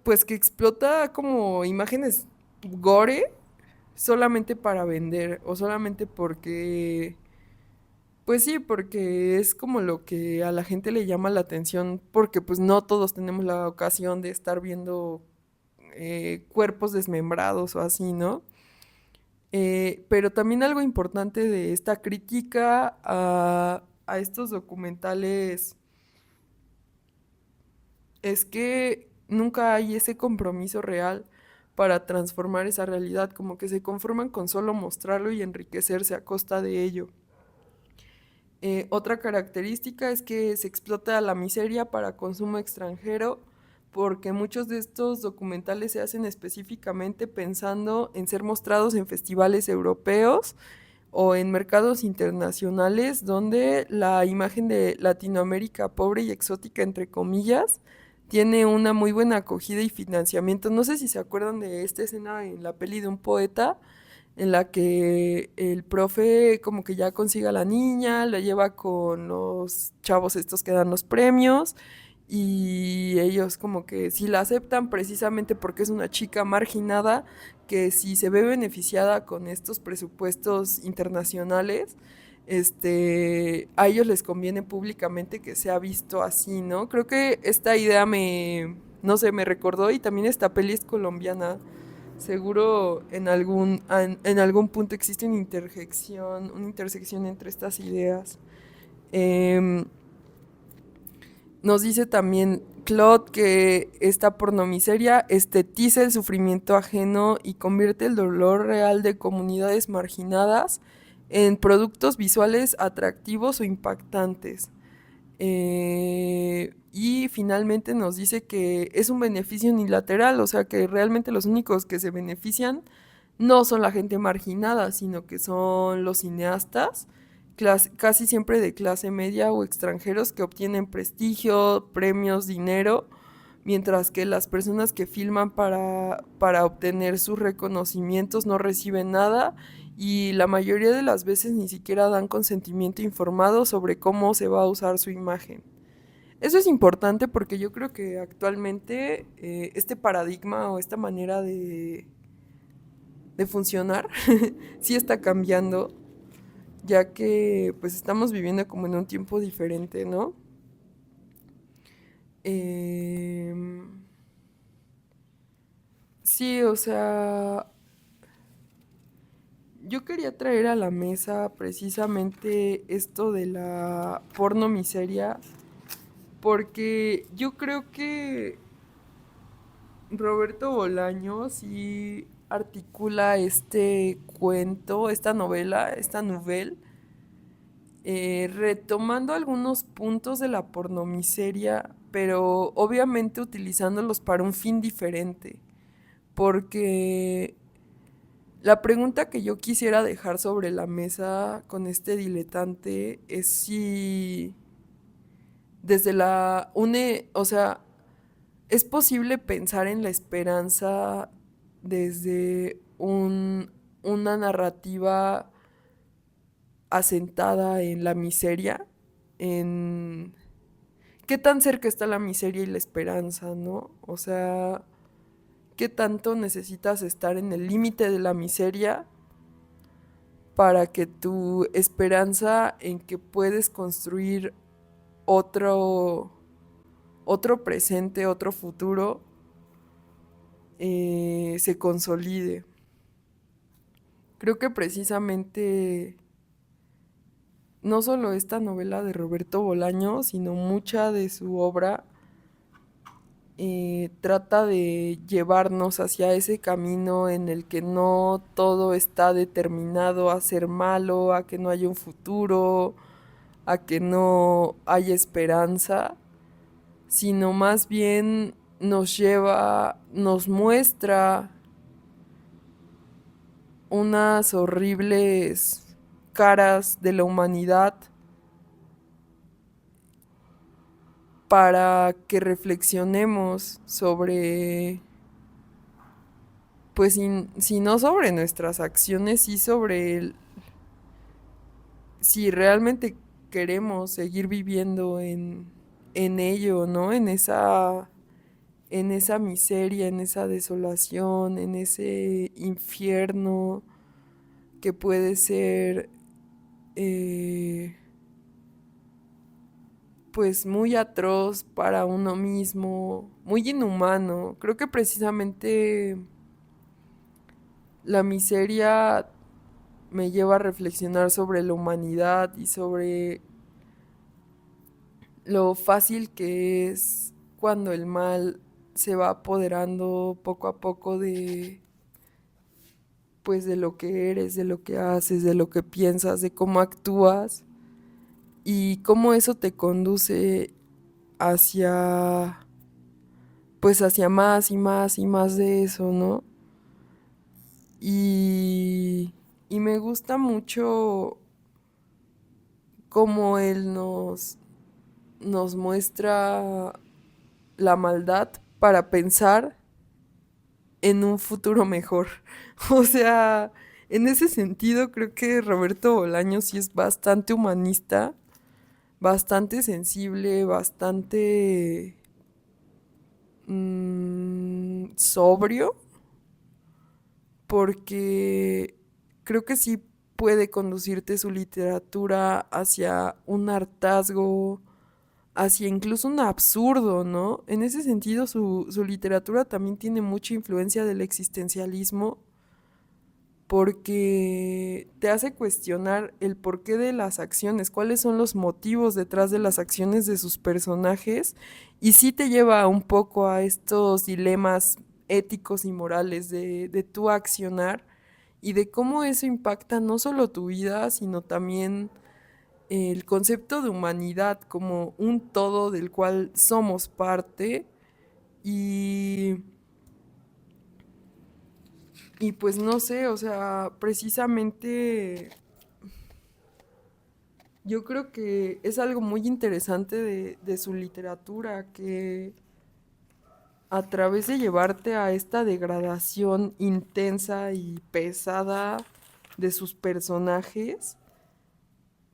pues que explota como imágenes gore solamente para vender o solamente porque pues sí, porque es como lo que a la gente le llama la atención, porque pues no todos tenemos la ocasión de estar viendo cuerpos desmembrados o así, ¿no? Pero también algo importante de esta crítica a estos documentales es que nunca hay ese compromiso real para transformar esa realidad, como que se conforman con solo mostrarlo y enriquecerse a costa de ello. Otra característica es que se explota la miseria para consumo extranjero, porque muchos de estos documentales se hacen específicamente pensando en ser mostrados en festivales europeos o en mercados internacionales donde la imagen de Latinoamérica pobre y exótica, entre comillas, tiene una muy buena acogida y financiamiento. No sé si se acuerdan de esta escena en la peli de un poeta, en la que el profe como que ya consigue a la niña, la lleva con los chavos estos que dan los premios y ellos como que sí la aceptan precisamente porque es una chica marginada que si se ve beneficiada con estos presupuestos internacionales, a ellos les conviene públicamente que sea visto así, ¿no? Creo que esta idea no sé, me recordó y también esta peli es colombiana. Seguro en algún punto existe una intersección entre estas ideas. Em, Nos dice también Claude que esta pornomiseria estetiza el sufrimiento ajeno y convierte el dolor real de comunidades marginadas en productos visuales atractivos o impactantes. Y finalmente nos dice que es un beneficio unilateral, o sea que realmente los únicos que se benefician no son la gente marginada, sino que son los cineastas, casi siempre de clase media o extranjeros que obtienen prestigio, premios, dinero, mientras que las personas que filman para obtener sus reconocimientos no reciben nada y la mayoría de las veces ni siquiera dan consentimiento informado sobre cómo se va a usar su imagen. Eso es importante porque yo creo que actualmente este paradigma o esta manera de funcionar sí está cambiando, ya que pues estamos viviendo como en un tiempo diferente, ¿no? Eh, sí, o sea, yo quería traer a la mesa precisamente esto de la porno miseria, porque yo creo que Roberto Bolaño sí articula este cuento, esta novela, esta novela, retomando algunos puntos de la pornomiseria, pero obviamente utilizándolos para un fin diferente. Porque la pregunta que yo quisiera dejar sobre la mesa con este diletante es si desde o sea, es posible pensar en la esperanza desde una narrativa asentada en la miseria, en qué tan cerca está la miseria y la esperanza, ¿no? O sea, qué tanto necesitas estar en el límite de la miseria para que tu esperanza en que puedes construir otro, otro presente, otro futuro, se consolide. Creo que precisamente no solo esta novela de Roberto Bolaño, sino mucha de su obra trata de llevarnos hacia ese camino en el que no todo está determinado a ser malo, a que no haya un futuro, a que no haya esperanza, sino más bien nos muestra unas horribles caras de la humanidad para que reflexionemos sobre, pues si no sobre nuestras acciones, sí sobre si realmente queremos seguir viviendo en ello, ¿no? En esa miseria, en esa desolación, en ese infierno que puede ser eh, pues muy atroz para uno mismo, muy inhumano. Creo que precisamente la miseria me lleva a reflexionar sobre la humanidad y sobre lo fácil que es cuando el mal se va apoderando poco a poco de pues de lo que eres, de lo que haces, de lo que piensas, de cómo actúas y cómo eso te conduce hacia pues hacia más y más y más de eso, ¿no? Y y me gusta mucho cómo él nos muestra la maldad para pensar en un futuro mejor. O sea, en ese sentido creo que Roberto Bolaños sí es bastante humanista, bastante sensible, bastante sobrio, porque creo que sí puede conducirte su literatura hacia un hartazgo, hacia incluso un absurdo, ¿no? En ese sentido, su literatura también tiene mucha influencia del existencialismo porque te hace cuestionar el porqué de las acciones, cuáles son los motivos detrás de las acciones de sus personajes y sí te lleva un poco a estos dilemas éticos y morales de tu accionar y de cómo eso impacta no solo tu vida, sino también el concepto de humanidad como un todo del cual somos parte y, y pues no sé, o sea, precisamente yo creo que es algo muy interesante de su literatura, que a través de llevarte a esta degradación intensa y pesada de sus personajes,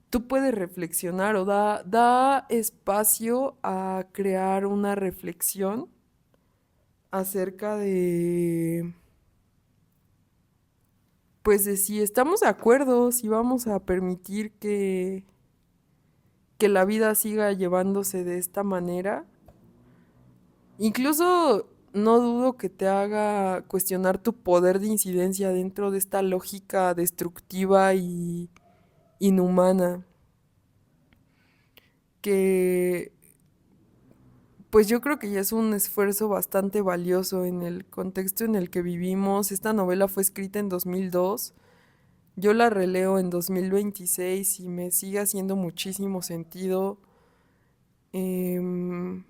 tú puedes reflexionar o da espacio a crear una reflexión acerca de, pues de si estamos de acuerdo, si vamos a permitir que la vida siga llevándose de esta manera. Incluso no dudo que te haga cuestionar tu poder de incidencia dentro de esta lógica destructiva y inhumana, que pues yo creo que ya es un esfuerzo bastante valioso en el contexto en el que vivimos. Esta novela fue escrita en 2002. Yo la releo en 2026 y me sigue haciendo muchísimo sentido. Em,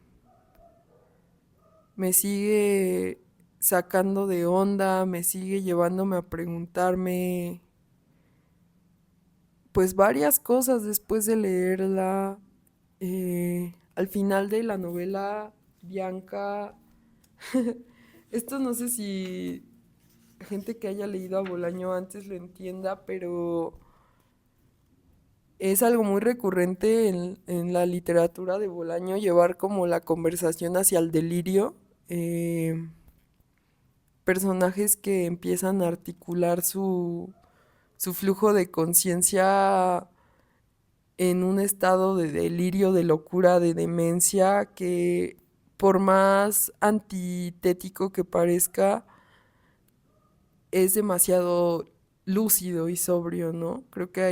Me sigue sacando de onda, me sigue llevándome a preguntarme pues varias cosas después de leerla. Al final de la novela, Bianca, esto no sé si gente que haya leído a Bolaño antes lo entienda, pero es algo muy recurrente en la literatura de Bolaño llevar como la conversación hacia el delirio. Personajes que empiezan a articular su flujo de conciencia en un estado de delirio, de locura, de demencia, que por más antitético que parezca, es demasiado lúcido y sobrio, ¿no? Creo que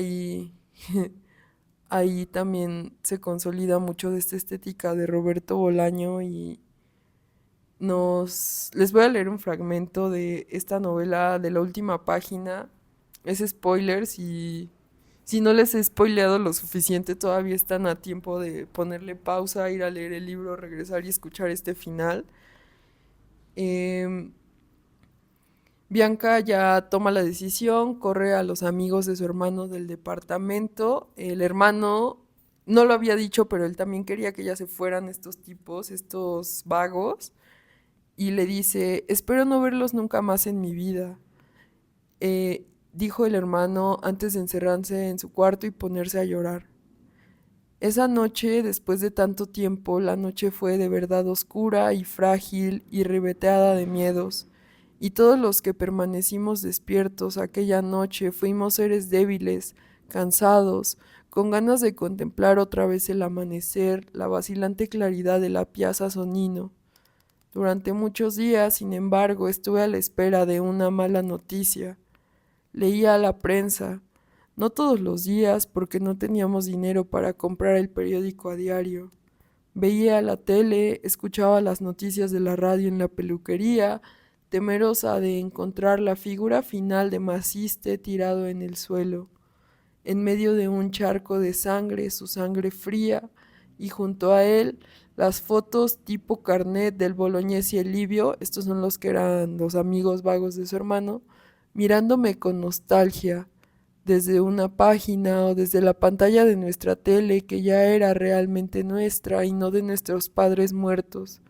ahí también se consolida mucho de esta estética de Roberto Bolaño y les voy a leer un fragmento de esta novela de la última página. Es spoiler, si no les he spoileado lo suficiente, todavía están a tiempo de ponerle pausa, ir a leer el libro, regresar y escuchar este final. Em, Bianca ya toma la decisión, corre a los amigos de su hermano del departamento. El hermano no lo había dicho, pero él también quería que ya se fueran estos tipos, estos vagos. Y le dice, espero no verlos nunca más en mi vida. dijo el hermano antes de encerrarse en su cuarto y ponerse a llorar. Esa noche, después de tanto tiempo, la noche fue de verdad oscura y frágil y ribeteada de miedos, y todos los que permanecimos despiertos aquella noche fuimos seres débiles, cansados, con ganas de contemplar otra vez el amanecer, la vacilante claridad de la Piazza Sonnino. Durante muchos días, sin embargo, estuve a la espera de una mala noticia. Leía la prensa, no todos los días porque no teníamos dinero para comprar el periódico a diario. Veía la tele, escuchaba las noticias de la radio en la peluquería, temerosa de encontrar la figura final de Maciste tirado en el suelo, en medio de un charco de sangre, su sangre fría, y junto a él las fotos tipo carnet del Bolognesi y el Livio, estos son los que eran los amigos vagos de su hermano, mirándome con nostalgia, desde una página o desde la pantalla de nuestra tele que ya era realmente nuestra y no de nuestros padres muertos,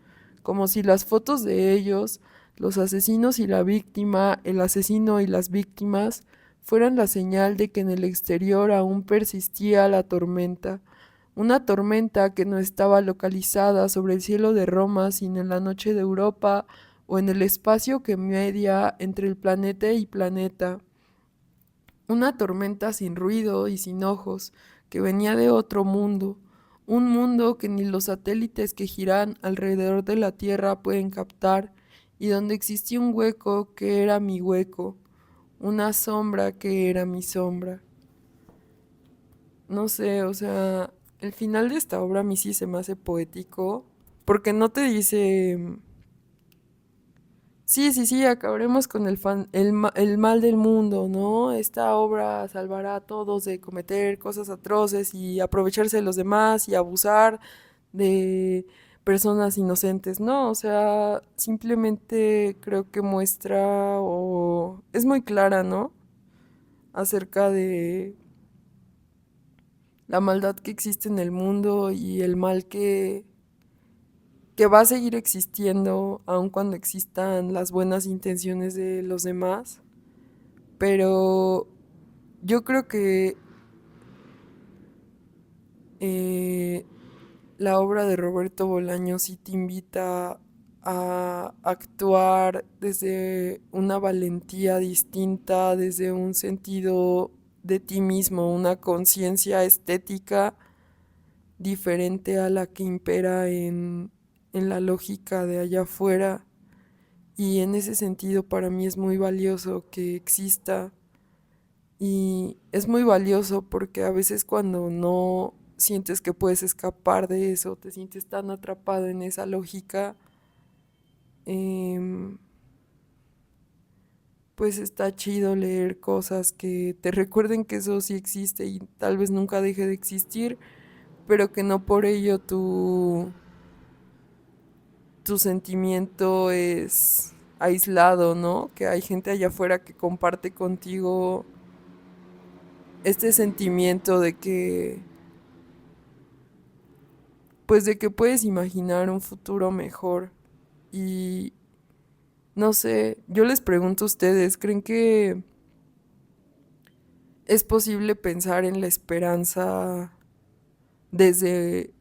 como si las fotos de ellos, los asesinos y la víctima, el asesino y las víctimas, fueran la señal de que en el exterior aún persistía la tormenta, una tormenta que no estaba localizada sobre el cielo de Roma, sino en la noche de Europa o en el espacio que media entre el planeta y planeta. Una tormenta sin ruido y sin ojos, que venía de otro mundo, un mundo que ni los satélites que giran alrededor de la Tierra pueden captar, y donde existía un hueco que era mi hueco, una sombra que era mi sombra. No sé, o sea, el final de esta obra a mí sí se me hace poético, porque no te dice sí, sí, sí, acabaremos con el mal del mundo, ¿no? Esta obra salvará a todos de cometer cosas atroces y aprovecharse de los demás y abusar de personas inocentes, ¿no? O sea, simplemente creo que muestra o es muy clara, ¿no? Acerca de la maldad que existe en el mundo y el mal que va a seguir existiendo aun cuando existan las buenas intenciones de los demás. Pero yo creo que eh, la obra de Roberto Bolaño sí te invita a actuar desde una valentía distinta, desde un sentido de ti mismo, una conciencia estética diferente a la que impera en la lógica de allá afuera. Y en ese sentido para mí es muy valioso que exista. Y es muy valioso porque a veces cuando no sientes que puedes escapar de eso, te sientes tan atrapado en esa lógica, em, pues está chido leer cosas que te recuerden que eso sí existe y tal vez nunca deje de existir, pero que no por ello tu sentimiento es aislado, ¿no? Que hay gente allá afuera que comparte contigo este sentimiento de que pues de que puedes imaginar un futuro mejor. Y no sé, yo les pregunto a ustedes, ¿creen que es posible pensar en la esperanza desde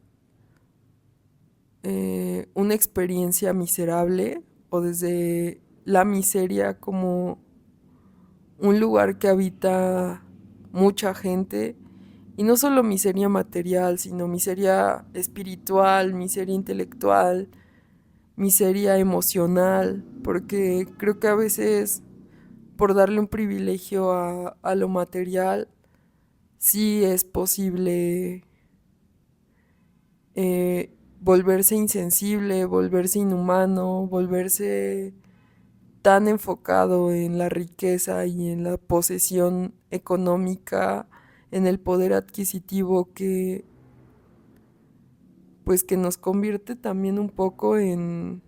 una experiencia miserable o desde la miseria como un lugar que habita mucha gente? Y no solo miseria material, sino miseria espiritual, miseria intelectual, miseria emocional, porque creo que a veces por darle un privilegio a lo material, sí es posible volverse insensible, volverse inhumano, volverse tan enfocado en la riqueza y en la posesión económica, en el poder adquisitivo que pues que nos convierte también un poco en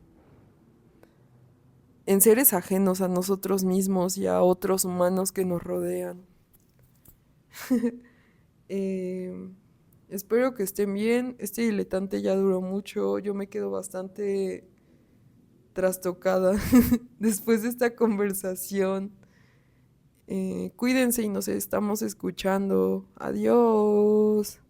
seres ajenos a nosotros mismos y a otros humanos que nos rodean. Eh, Espero que estén bien. Este diletante ya duró mucho. Yo me quedo bastante trastocada después de esta conversación. Cuídense y nos estamos escuchando. Adiós.